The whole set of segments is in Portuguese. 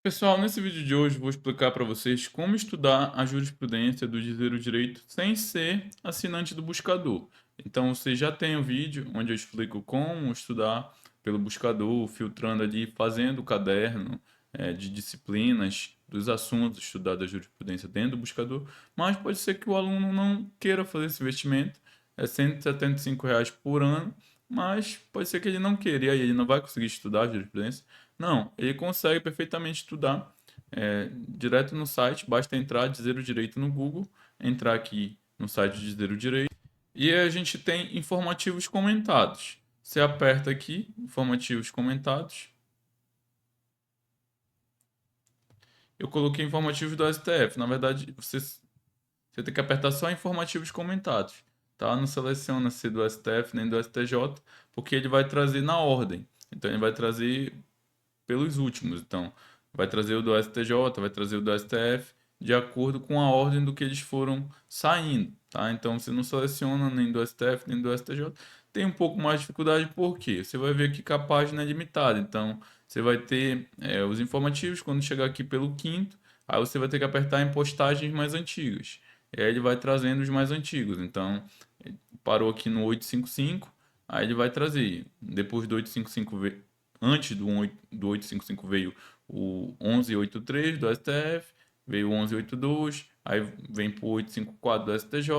Pessoal, nesse vídeo de hoje vou explicar para vocês como estudar a jurisprudência do Dizer o Direito sem ser assinante do buscador. Então você já tem um vídeo onde eu explico como estudar pelo buscador, filtrando ali, fazendo o caderno de disciplinas dos assuntos estudados da jurisprudência dentro do buscador, mas pode ser que o aluno não queira fazer esse investimento, é R$ 175 por ano, mas pode ser que ele não queira, e aí ele não vai conseguir estudar a jurisprudência. Não, ele consegue perfeitamente estudar direto no site, basta entrar, dizer o direito no Google, entrar aqui no site dizer o direito, e a gente tem informativos comentados. Você aperta aqui, informativos comentados. Eu coloquei informativos do STF. Na verdade, você tem que apertar só informativos comentados. Tá? Não seleciona se do STF nem do STJ, porque ele vai trazer na ordem. Então ele vai trazer pelos últimos. Então, vai trazer o do STJ, vai trazer o do STF, de acordo com a ordem do que eles foram saindo, tá? Então, você não seleciona nem do STF, nem do STJ. Tem um pouco mais de dificuldade, por quê? Você vai ver aqui que a página é limitada. Então, você vai ter os informativos, quando chegar aqui pelo quinto, aí você vai ter que apertar em postagens mais antigas. E aí ele vai trazendo os mais antigos. Então, parou aqui no 855, aí ele vai trazer. Depois do 855 antes do 855 veio o 1183 do STF, veio o 1182, aí vem para o 854 do STJ,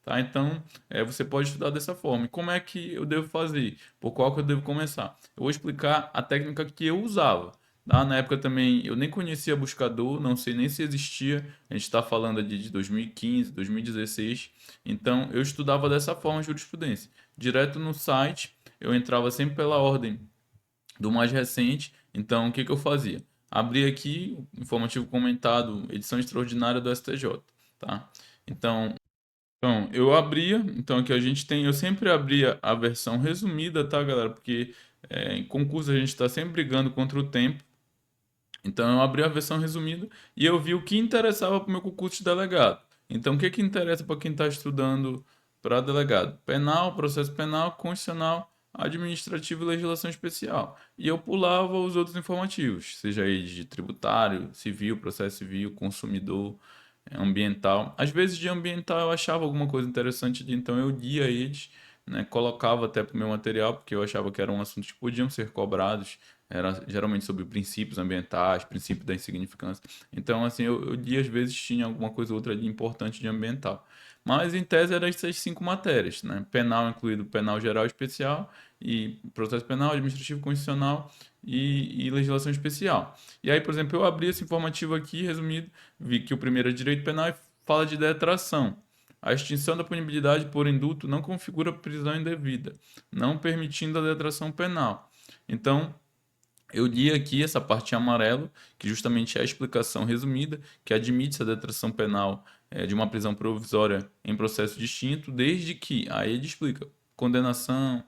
tá? Então, você pode estudar dessa forma. E como é que eu devo fazer? Por qual que eu devo começar? Eu vou explicar a técnica que eu usava. Tá? Na época também eu nem conhecia buscador, não sei nem se existia. A gente está falando ali de 2015, 2016. Então eu estudava dessa forma a jurisprudência. Direto no site, eu entrava sempre pela ordem do mais recente. Então, o que que eu fazia? Abri aqui, informativo comentado, edição extraordinária do STJ, tá? Então, eu abria, então aqui a gente tem, eu sempre abria a versão resumida, tá, galera? Porque em concurso a gente está sempre brigando contra o tempo. Então, eu abri a versão resumida e eu vi o que interessava para o meu concurso de delegado. Então, o que que interessa para quem está estudando para delegado? Penal, processo penal, constitucional, administrativo e legislação especial. E eu pulava os outros informativos, seja aí de tributário, civil, processo civil, consumidor, ambiental. Às vezes de ambiental eu achava alguma coisa interessante, então eu lia eles, né, colocava até para o meu material, porque eu achava que eram assuntos que podiam ser cobrados, era geralmente sobre princípios ambientais, princípios da insignificância. Então, assim, eu li às vezes tinha alguma coisa ou outra ali importante de ambiental. Mas em tese eram essas cinco matérias, né? Penal incluído penal geral e especial, e processo penal, administrativo, constitucional e legislação especial. E aí, por exemplo, eu abri esse informativo aqui, resumido, vi que o primeiro é direito penal e fala de detração. A extinção da punibilidade por indulto não configura prisão indevida, não permitindo a detração penal. Então, eu li aqui essa parte em amarelo, que justamente é a explicação resumida, que admite-se a detração penal de uma prisão provisória em processo distinto, desde que, aí ele explica, condenação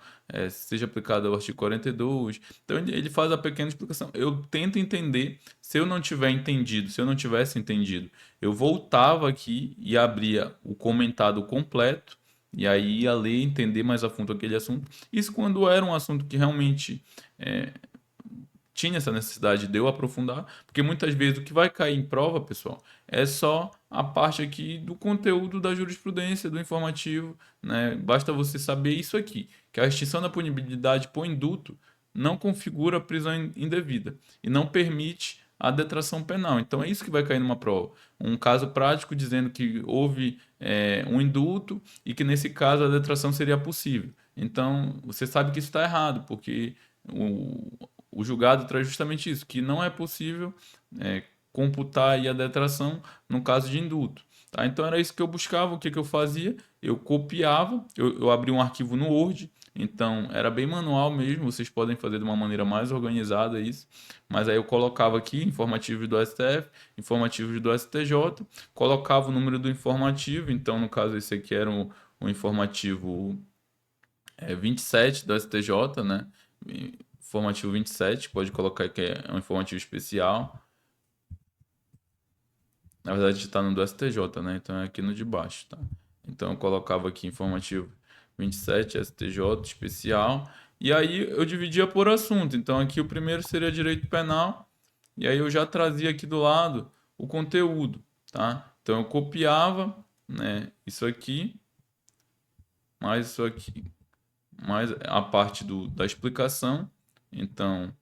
seja aplicada ao artigo 42. Então ele faz a pequena explicação. Eu tento entender, se eu não tiver entendido, se eu não tivesse entendido, eu voltava aqui e abria o comentado completo, e aí ia ler, entender mais a fundo aquele assunto. Isso quando era um assunto que realmente tinha essa necessidade de eu aprofundar, porque muitas vezes o que vai cair em prova, pessoal, é só a parte aqui do conteúdo da jurisprudência, do informativo, né? Basta você saber isso aqui, que a extinção da punibilidade por indulto não configura prisão indevida e não permite a detração penal. Então é isso que vai cair numa prova. Um caso prático dizendo que houve um indulto e que nesse caso a detração seria possível. Então você sabe que isso está errado, porque o julgado traz justamente isso, que não é possível computar aí a detração no caso de indulto. Tá? Então era isso que eu buscava, o que, que eu fazia? Eu copiava, eu abri um arquivo no Word, então era bem manual mesmo, vocês podem fazer de uma maneira mais organizada isso, mas aí eu colocava aqui informativos do STF, informativos do STJ, colocava o número do informativo, então no caso esse aqui era o informativo 27 do STJ, né? Informativo 27, pode colocar que é um informativo especial. Na verdade, está no do STJ, né? Então é aqui no de baixo, tá? Então eu colocava aqui informativo 27, STJ, especial. E aí eu dividia por assunto. Então aqui o primeiro seria direito penal. e aí eu já trazia aqui do lado o conteúdo, tá? Então eu copiava, né, isso aqui, mais isso aqui, mais a parte da explicação. Então,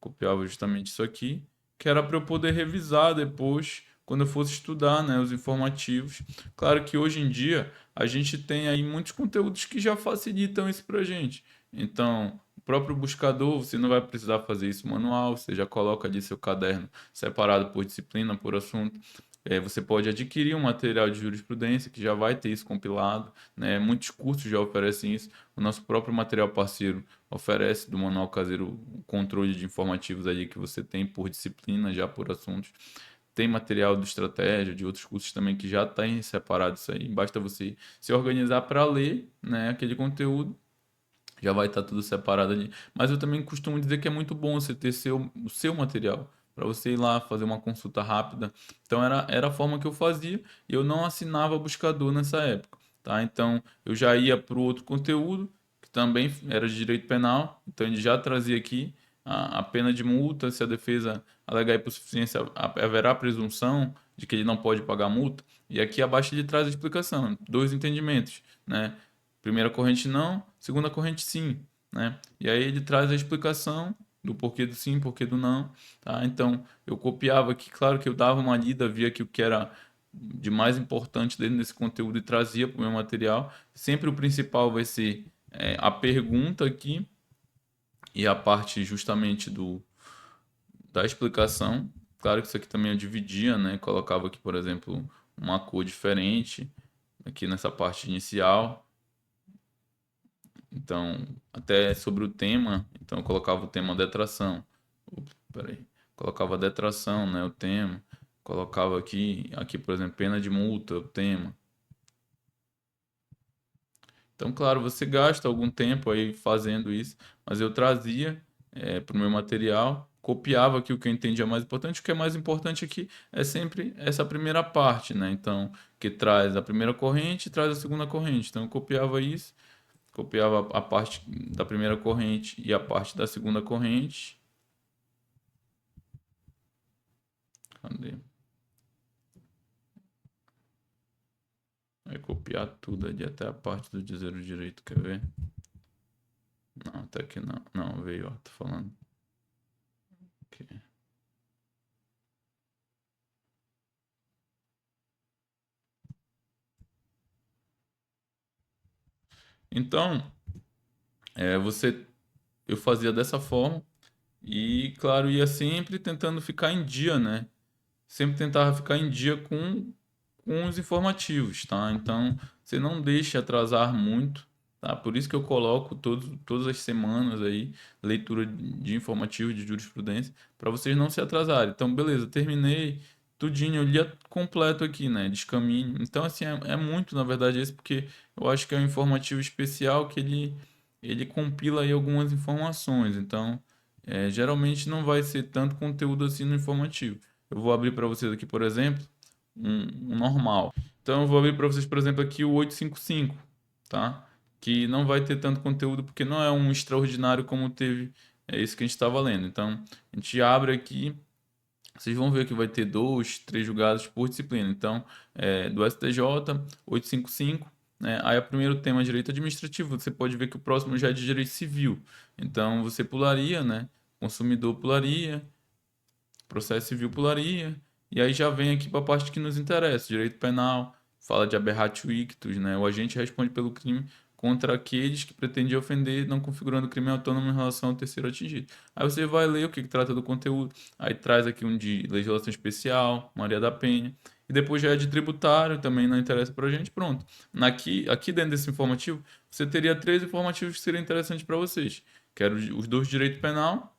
copiava justamente isso aqui, que era para eu poder revisar depois, quando eu fosse estudar, né, os informativos. Claro que hoje em dia a gente tem aí muitos conteúdos que já facilitam isso para a gente. Então, o próprio buscador, você não vai precisar fazer isso manual, você já coloca ali seu caderno separado por disciplina, por assunto. Você pode adquirir um material de jurisprudência que já vai ter isso compilado, né? Muitos cursos já oferecem isso. O nosso próprio material parceiro oferece do manual caseiro o controle de informativos ali que você tem por disciplina, já por assuntos. Tem material de estratégia, de outros cursos também que já está separado isso aí. Basta você se organizar para ler, né, aquele conteúdo, já vai estar tudo separado ali. Mas eu também costumo dizer que é muito bom você ter o seu material, para você ir lá fazer uma consulta rápida. Então era a forma que eu fazia e eu não assinava buscador nessa época, tá? Então eu já ia para o outro conteúdo, que também era de direito penal, então ele já trazia aqui a pena de multa, se a defesa alegar hipossuficiência, haverá presunção de que ele não pode pagar a multa. E aqui abaixo ele traz a explicação, dois entendimentos, né? Primeira corrente não, segunda corrente sim, né? E aí ele traz a explicação do porquê do sim, porquê do não, tá? Então eu copiava aqui, claro que eu dava uma lida, via que o que era de mais importante dentro desse conteúdo e trazia para o meu material. Sempre o principal vai ser a pergunta aqui e a parte justamente da explicação. Claro que isso aqui também eu dividia, né? Colocava aqui, por exemplo, uma cor diferente aqui nessa parte inicial. Então, até sobre o tema, então eu colocava o tema detração. Ops, peraí. Colocava detração, né, o tema. Colocava aqui, por exemplo, pena de multa, o tema. Então, claro, você gasta algum tempo aí fazendo isso, mas eu trazia para o meu material, copiava aqui o que eu entendia mais importante. O que é mais importante aqui é sempre essa primeira parte, né? Então, que traz a primeira corrente e traz a segunda corrente. Então, eu copiava isso, copiava a parte da primeira corrente e a parte da segunda corrente. Cadê? Vai copiar tudo ali até a parte do dizer o direito, quer ver? Não, até que não. Não, veio, ó, tô falando. Aqui. Então, eu fazia dessa forma e, claro, ia sempre tentando ficar em dia, né? Sempre tentava ficar em dia com os informativos, tá? Então, você não deixe atrasar muito, tá? Por isso que eu coloco todas as semanas aí leitura de informativo de jurisprudência, para vocês não se atrasarem. Então, beleza, terminei tudinho, eu lia completo aqui, né? Descaminho. Então, assim, é muito, na verdade, esse, porque eu acho que é um informativo especial que ele compila aí algumas informações. Então, geralmente não vai ser tanto conteúdo assim no informativo. Eu vou abrir para vocês aqui, por exemplo, um normal. Então eu vou abrir para vocês, por exemplo, aqui o 855, tá? Que não vai ter tanto conteúdo porque não é um extraordinário como teve esse que a gente estava lendo. Então a gente abre aqui, vocês vão ver que vai ter dois, três julgados por disciplina. Então, do STJ, 855, né? Aí o primeiro tema é direito administrativo. Você pode ver que o próximo já é de direito civil. Então você pularia, né? Consumidor pularia, processo civil pularia, e aí já vem aqui para a parte que nos interessa, direito penal, fala de aberratio ictus, né? O agente responde pelo crime contra aqueles que pretendem ofender, não configurando crime autônomo em relação ao terceiro atingido. Aí você vai ler o que trata do conteúdo, aí traz aqui um de legislação especial, Maria da Penha, e depois já é de tributário, também não interessa para a gente, pronto. Aqui dentro desse informativo, você teria três informativos que seriam interessantes para vocês, que eram os dois de direito penal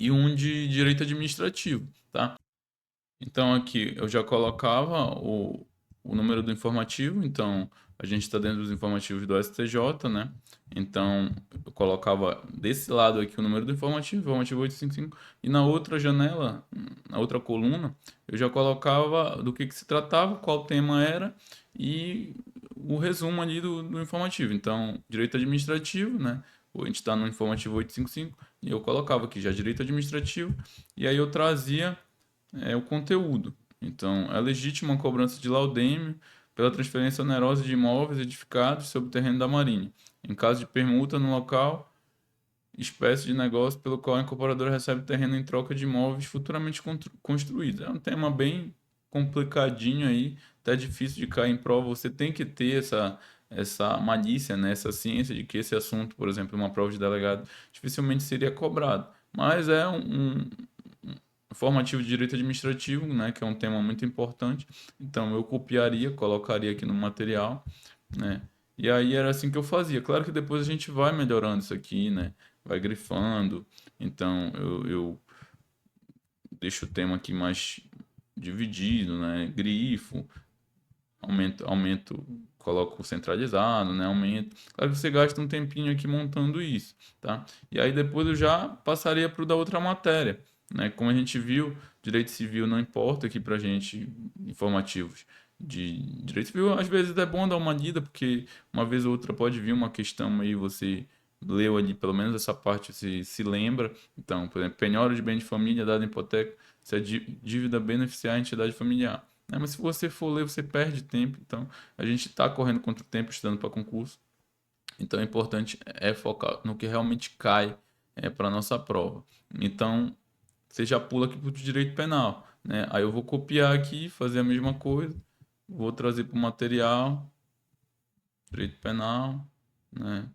e um de direito administrativo, tá? Então aqui eu já colocava o número do informativo, então a gente está dentro dos informativos do STJ, né? Então eu colocava desse lado aqui o número do informativo, informativo 855, e na outra janela, na outra coluna, eu já colocava do que se tratava, qual tema era e o resumo ali do informativo. Então, direito administrativo, né? a gente está no informativo 855, e eu colocava aqui já direito administrativo, e aí eu trazia o conteúdo. Então, é legítima a cobrança de laudêmio pela transferência onerosa de imóveis edificados sobre o terreno da Marinha, em caso de permuta no local, espécie de negócio pelo qual a incorporadora recebe terreno em troca de imóveis futuramente construídos. É um tema bem complicadinho aí, até difícil de cair em prova. Você tem que ter essa malícia, né, essa ciência de que esse assunto, por exemplo, uma prova de delegado, dificilmente seria cobrado. Mas é um formativo de direito administrativo, né, que é um tema muito importante. Então eu copiaria, colocaria aqui no material, né? E aí era assim que eu fazia. Claro que depois a gente vai melhorando isso aqui, né? Vai grifando. Então eu deixo o tema aqui mais dividido, né? Grifo, aumento, coloco centralizado, né? Aumento. Claro que você gasta um tempinho aqui montando isso, tá? E aí depois eu já passaria para o da outra matéria, né? Como a gente viu, direito civil não importa aqui para gente, informativos de direito civil, às vezes é bom dar uma lida, porque uma vez ou outra pode vir uma questão aí, você leu ali, pelo menos essa parte se lembra. Então, por exemplo, penhora de bem de família dada em hipoteca, se a dívida beneficiar a entidade familiar. Mas se você for ler, você perde tempo. Então, a gente está correndo contra o tempo estudando para concurso. Então, é importante focar no que realmente cai para a nossa prova. Então, você já pula aqui para o direito penal, né? Aí eu vou copiar aqui, fazer a mesma coisa, vou trazer para o material, direito penal, né?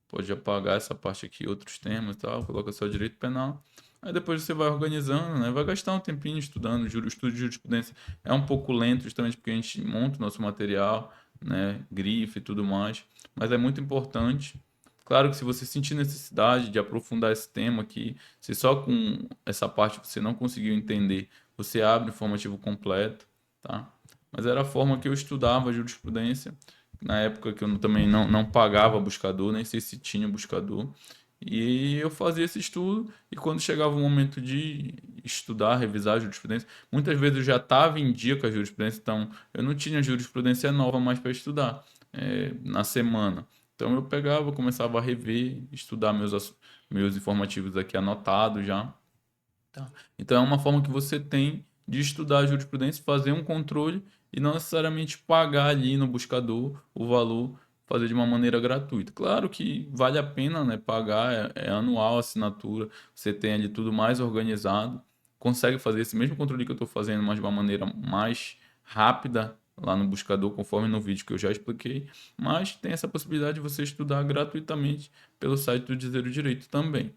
Pode apagar essa parte aqui, outros temas e tal, coloca só direito penal. Aí depois você vai organizando, né? Vai gastar um tempinho estudando, o estudo de jurisprudência é um pouco lento, justamente porque a gente monta o nosso material, né? Grife e tudo mais, mas é muito importante. Claro que se você sentir necessidade de aprofundar esse tema aqui, se só com essa parte você não conseguiu entender, você abre o informativo completo, tá? Mas era a forma que eu estudava jurisprudência na época que eu também não pagava buscador, nem sei se tinha buscador. E eu fazia esse estudo, e quando chegava o momento de estudar, revisar a jurisprudência, muitas vezes eu já estava em dia com a jurisprudência, então eu não tinha jurisprudência nova mais para estudar na semana. Então eu pegava, começava a rever, estudar meus informativos aqui anotados já. Tá. Então é uma forma que você tem de estudar a jurisprudência, fazer um controle e não necessariamente pagar ali no buscador o valor, fazer de uma maneira gratuita. Claro que vale a pena, né, pagar, é anual a assinatura, você tem ali tudo mais organizado, consegue fazer esse mesmo controle que eu estou fazendo, mas de uma maneira mais rápida lá no buscador, conforme no vídeo que eu já expliquei, mas tem essa possibilidade de você estudar gratuitamente pelo site do Dizer o Direito também.